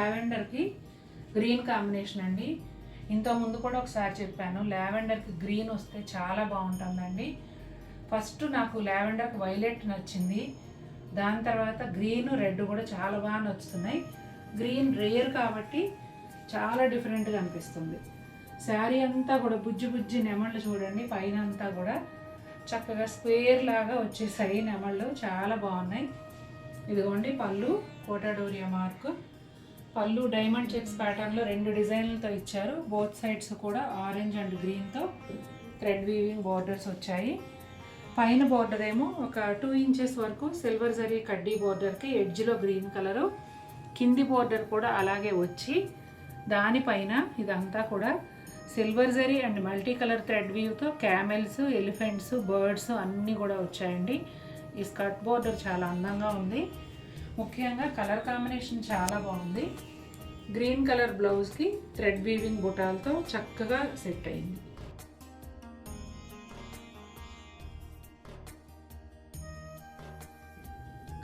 లావెండర్కి green combination అండి. ఇంతకుముందు కూడా ఒకసారి చెప్పాను, లావెండర్కి గ్రీన్ వస్తే చాలా బాగుంటుందండి. ఫస్ట్ నాకు లావెండర్కి వైలెట్ నచ్చింది, దాని తర్వాత గ్రీన్ రెడ్ కూడా చాలా బాగా నచ్చుతున్నాయి. గ్రీన్ రేర్ కాబట్టి చాలా డిఫరెంట్గా అనిపిస్తుంది. శారీ అంతా కూడా బుజ్జి బుజ్జి నెమళ్ళు చూడండి, పైన అంతా కూడా చక్కగా స్క్వేర్ లాగా వచ్చేసాయి నెమళ్ళు, చాలా బాగున్నాయి. ఇదిగోండి పళ్ళు, కోటాడోరియా మార్క్ పళ్ళు. డైమండ్ చెక్స్ ప్యాటర్న్లో 2 డిజైన్లతో ఇచ్చారు. బోత్ సైడ్స్ కూడా ఆరెంజ్ అండ్ గ్రీన్తో థ్రెడ్ వీవింగ్ బార్డర్స్ వచ్చాయి. పైన బార్డర్ ఏమో ఒక 2 ఇంచెస్ వరకు సిల్వర్ జరీ కడ్డీ బార్డర్కి ఎడ్జ్లో గ్రీన్ కలరు, కింది బార్డర్ కూడా అలాగే వచ్చి దానిపైన ఇదంతా కూడా silver zari and multi colour thread వీవ్తో క్యామెల్స్, ఎలిఫెంట్స్, బర్డ్స్ అన్నీ కూడా వచ్చాయండి. ఈ స్కర్ట్ బార్డర్ చాలా అందంగా ఉంది. ముఖ్యంగా కలర్ కాంబినేషన్ చాలా బాగుంది. గ్రీన్ కలర్ బ్లౌజ్కి థ్రెడ్ వీవింగ్ బుటాలతో చక్కగా సెట్ అయింది.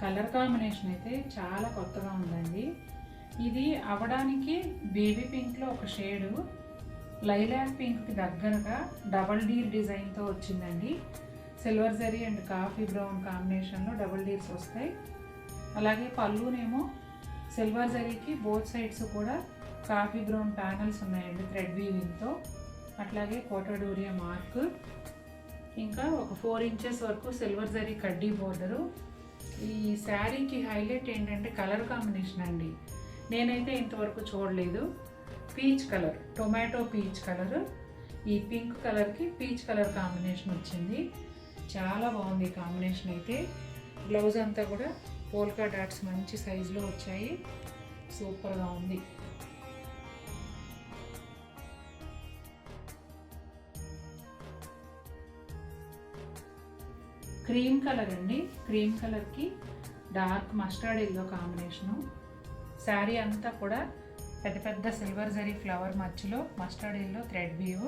కలర్ కాంబినేషన్ అయితే చాలా కొత్తగా ఉందండి. ఇది అవడానికి బేబీ పింక్లో ఒక షేడు, లైలాక్ పింక్కి దగ్గరగా డబల్ డీర్ డిజైన్తో వచ్చిందండి. Silver zari and coffee brown కాంబినేషన్లో డబల్ డీర్స్ వస్తాయి. అలాగే పళ్ళునేమో సిల్వర్ జరీకి బోత్ సైడ్స్ కూడా కాఫీ బ్రౌన్ ప్యానల్స్ ఉన్నాయండి థ్రెడ్ వీవింగ్తో. అట్లాగే కోటాడోరియా మార్క్, ఇంకా ఒక 4 ఇంచెస్ వరకు సిల్వర్ జరీ కడ్డీ బోర్డరు. ఈ శారీకి హైలైట్ ఏంటంటే కలర్ కాంబినేషన్ అండి. నేనైతే ఇంతవరకు చూడలేదు. Peach colour, tomato peach colour, ఈ పింక్ కలర్కి పీచ్ కలర్ కాంబినేషన్ వచ్చింది. చాలా బాగుంది ఈ కాంబినేషన్ అయితే. బ్లౌజ్ అంతా కూడా పోల్కా డాట్స్ మంచి సైజులో వచ్చాయి, సూపర్గా ఉంది. క్రీమ్ కలర్ అండి. క్రీమ్ కలర్కి dark mustard yellow combination. Sari అంతా కూడా పెద్ద పెద్ద సిల్వర్ జరీ ఫ్లవర్ మధ్యలో మస్టర్డ్ ఎల్లో థ్రెడ్ వీవ్,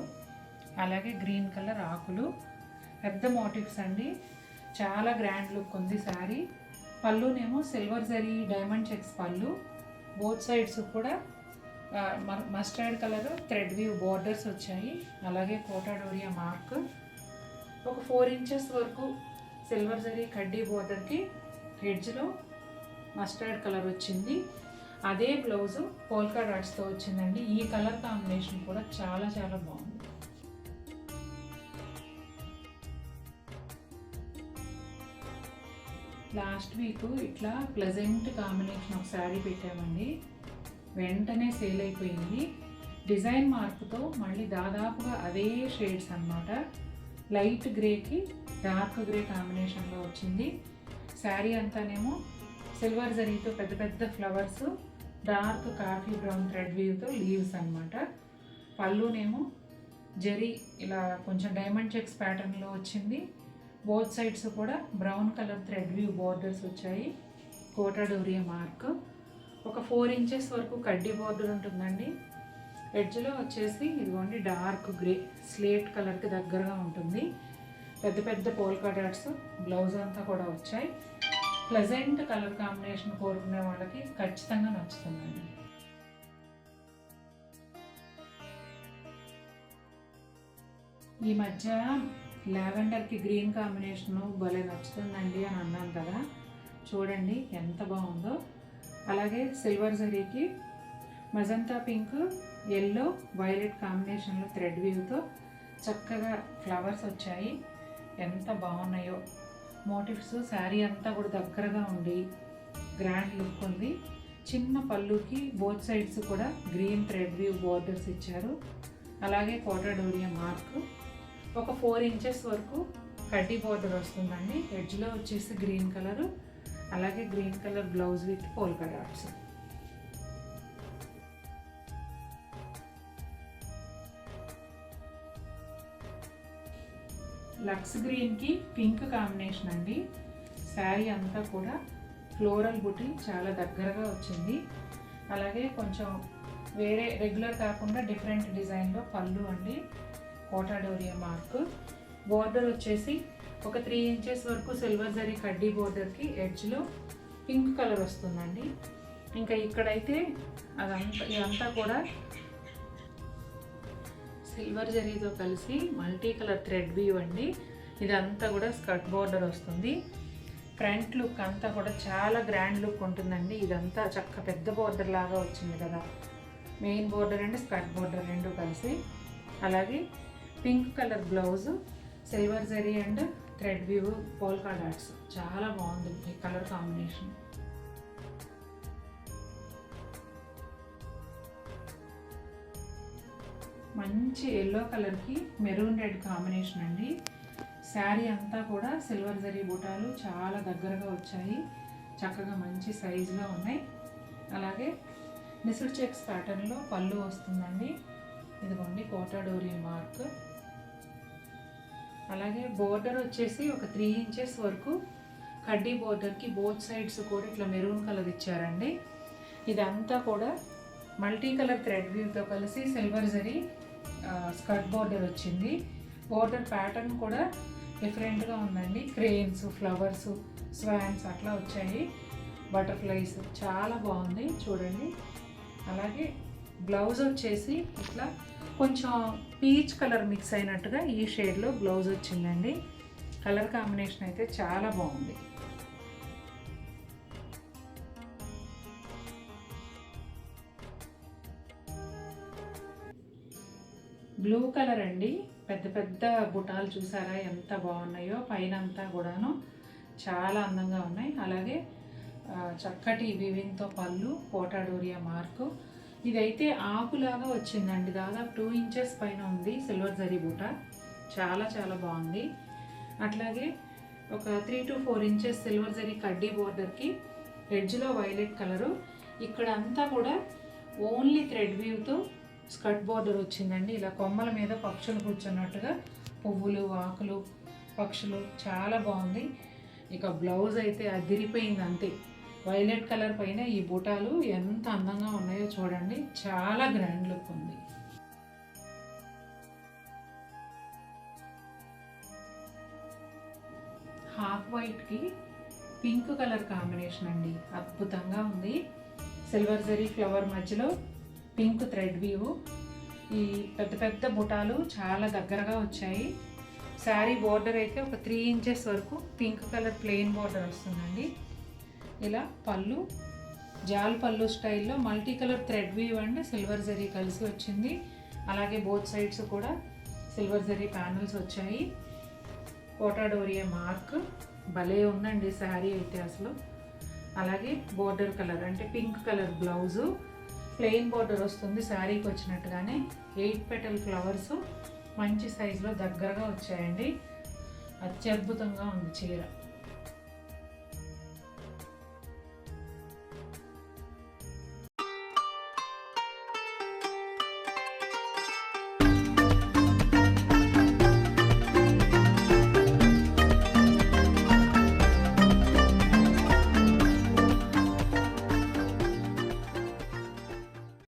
అలాగే గ్రీన్ కలర్ ఆకులు, పెద్ద మోటివ్స్ అండి. చాలా గ్రాండ్ లుక్ ఉంది శారీ. పళ్ళునేమో సిల్వర్ జరీ డైమండ్ చెక్స్ పళ్ళు, బోత్ సైడ్స్ కూడా mustard colour thread weave borders వచ్చాయి. అలాగే కోటాడోరియా మార్క్, ఒక 4 ఇంచెస్ వరకు సిల్వర్ జరీ కడ్డీ బోర్డర్కి ఎడ్జ్లో మస్టర్డ్ కలర్ వచ్చింది. అదే బ్లౌజు పోల్కా డాట్స్తో వచ్చిందండి. ఈ కలర్ కాంబినేషన్ కూడా చాలా చాలా బాగుంది. లాస్ట్ వీక్ ఇట్లా ప్లెజెంట్ కాంబినేషన్ ఒక శారీ పెట్టామండి, వెంటనే సేల్ అయిపోయింది. డిజైన్ మార్పుతో మళ్ళీ దాదాపుగా అదే షేడ్స్ అన్నమాట. లైట్ గ్రేకి డార్క్ గ్రే కాంబినేషన్లో వచ్చింది. శారీ అంతానేమో సిల్వర్ జరీతో పెద్ద పెద్ద flowers, dark coffee brown thread వీవ్తో లీవ్స్ అన్నమాట. పళ్ళునేమో జరీ ఇలా కొంచెం డైమండ్ చెక్స్ ప్యాటర్న్లో వచ్చింది. బోత్ సైడ్స్ కూడా brown colour thread weave borders వచ్చాయి. కోటాడోరియా మార్క్, ఒక 4 ఇంచెస్ వరకు కడ్డీ బోర్డర్ ఉంటుందండి. ఎడ్జ్లో వచ్చేసి ఇదిగోండి డార్క్ గ్రే స్లేట్ కలర్కి దగ్గరగా ఉంటుంది. పెద్ద పెద్ద పోల్కా డాట్స్, బ్లౌజ్ అంతా కూడా వచ్చాయి. ప్లెజెంట్ కలర్ కాంబినేషన్ కోరుకునే వాళ్ళకి ఖచ్చితంగా నచ్చుతుందండి. ఈ మధ్య లావెండర్కి గ్రీన్ కాంబినేషను భలే నచ్చుతుందండి అని అన్నాను కదా, చూడండి ఎంత బాగుందో. అలాగే సిల్వర్ జరీకి మజంతా పింక్, ఎల్లో, వైలెట్ కాంబినేషన్లో థ్రెడ్ వీవ్తో చక్కగా ఫ్లవర్స్ వచ్చాయి, ఎంత బాగున్నాయో. మోటివ్స్ శారీ అంతా కూడా దగ్గరగా ఉండి గ్రాండ్ లుక్ ఉంది. చిన్న పళ్ళుకి బోత్ సైడ్స్ కూడా గ్రీన్ థ్రెడ్ వీవ్ బోర్డర్స్ ఇచ్చారు. అలాగే కోటాడోరియా మార్క్, ఒక 4 ఇంచెస్ వరకు కడ్డీ బోర్డర్ వస్తుందండి. ఎడ్జ్లో వచ్చేసి గ్రీన్ కలరు, అలాగే green colour blouse with polka dots. లక్స్ గ్రీన్కి పింక్ కాంబినేషన్ అండి. శారీ అంతా కూడా ఫ్లోరల్ బుటీ చాలా దగ్గరగా వచ్చింది. అలాగే కొంచెం వేరే రెగ్యులర్ కాకుండా డిఫరెంట్ డిజైన్లో పళ్ళు అండి. కోటాడోరియా మార్క్, బోర్డర్ వచ్చేసి ఒక 3 ఇంచెస్ వరకు సిల్వర్ జరీ కడ్డీ బోర్డర్కి ఎడ్జ్లో పింక్ కలర్ వస్తుందండి. ఇంకా ఇక్కడైతే ఇదంతా కూడా సిల్వర్ జరీతో కలిసి మల్టీ కలర్ థ్రెడ్ వీవ్ అండి. ఇదంతా కూడా స్కర్ట్ బోర్డర్ వస్తుంది. ఫ్రంట్ లుక్ అంతా కూడా చాలా గ్రాండ్ లుక్ ఉంటుందండి. ఇదంతా చక్క పెద్ద బోర్డర్ లాగా వచ్చింది కదా, main border and skirt border రెండు కలిసి. అలాగే pink colour blouse, silver zari and thread weave polka dots. చాలా బాగుంది ఈ కలర్ కాంబినేషన్. మంచి ఎల్లో కలర్కి మెరూన్ రెడ్ కాంబినేషన్ అండి. శారీ అంతా కూడా సిల్వర్ జరీ బుటాలు చాలా దగ్గరగా వచ్చాయి, చక్కగా మంచి సైజులో ఉన్నాయి. అలాగే మిస్డ్ చెక్స్ ప్యాటర్న్లో పళ్ళు వస్తుందండి. ఇదిగోండి కోటా డోరీ మార్క్. అలాగే బోర్డర్ వచ్చేసి ఒక 3 ఇంచెస్ వరకు కడ్డీ బోర్డర్కి బోత్ సైడ్స్ కూడా ఇట్లా మెరూన్ కలర్ ఇచ్చారండి. ఇదంతా కూడా మల్టీ కలర్ థ్రెడ్ వీవ్తో కలిసి సిల్వర్ జరీ స్కర్ట్ బోర్డర్ వచ్చింది. బోర్డర్ ప్యాటర్న్ కూడా డిఫరెంట్గా ఉందండి. క్రేన్స్, ఫ్లవర్స్, స్వాన్స్ అట్లా వచ్చాయి, బటర్ఫ్లైస్. చాలా బాగుంది చూడండి. అలాగే బ్లౌజ్ వచ్చేసి ఇట్లా కొంచెం పీచ్ కలర్ మిక్స్ అయినట్టుగా ఈ షేడ్లో బ్లౌజ్ వచ్చిందండి. కలర్ కాంబినేషన్ అయితే చాలా బాగుంది. బ్లూ కలర్ అండి. పెద్ద పెద్ద బుటాలు చూసారా ఎంత బాగున్నాయో, పైన అంతా కూడాను చాలా అందంగా ఉన్నాయి. అలాగే చక్కటి వివింగ్తో పళ్ళు, కోటా డోరియా మార్కు. ఇదైతే ఆకులాగా వచ్చిందండి, దాదాపు 2 ఇంచెస్ పైన ఉంది సిల్వర్ జరీ బుట్ట. చాలా చాలా బాగుంది. అట్లాగే ఒక 3 to 4 ఇంచెస్ సిల్వర్ జరీ కడ్డీ బోర్డర్కి ఎడ్జ్లో వైలెట్ కలరు. ఇక్కడ అంతా కూడా ఓన్లీ థ్రెడ్ వీవ్తో స్కర్ట్ బోర్డర్ వచ్చిందండి. ఇలా కొమ్మల మీద పక్షులు కూర్చున్నట్టుగా పువ్వులు, ఆకులు, పక్షులు. చాలా బాగుంది. ఇక బ్లౌజ్ అయితే అదిరిపోయింది అంతే. వైలెట్ కలర్ పైన ఈ బూటాలు ఎంత అందంగా ఉన్నాయో చూడండి. చాలా గ్రాండ్ లుక్ ఉంది. హాఫ్ వైట్కి పింక్ కలర్ కాంబినేషన్ అండి, అద్భుతంగా ఉంది. సిల్వర్ జరీ ఫ్లవర్ మధ్యలో పింక్ థ్రెడ్ వీవ్. ఈ పెద్ద పెద్ద బుటాలు చాలా దగ్గరగా వచ్చాయి. శారీ బోర్డర్ అయితే ఒక 3 ఇంచెస్ వరకు పింక్ కలర్ ప్లెయిన్ బోర్డర్ వస్తుందండి. ఇలా పళ్ళు జాల్ పళ్ళు స్టైల్లో multi colour thread weave and silver zari కలిసి వచ్చింది. అలాగే బోత్ సైడ్స్ కూడా సిల్వర్ జరీ ప్యానల్స్ వచ్చాయి. కోటా డోరియా మార్క్. భలే ఉందండి శారీ అయితే అసలు. అలాగే బోర్డర్ కలర్ అంటే pink colour blouse, plain border వస్తుంది శారీకి వచ్చినట్టుగానే. 8 పెటల్ ఫ్లవర్స్ మంచి సైజులో దగ్గరగా వచ్చాయండి. అత్యద్భుతంగా ఉంది చీర.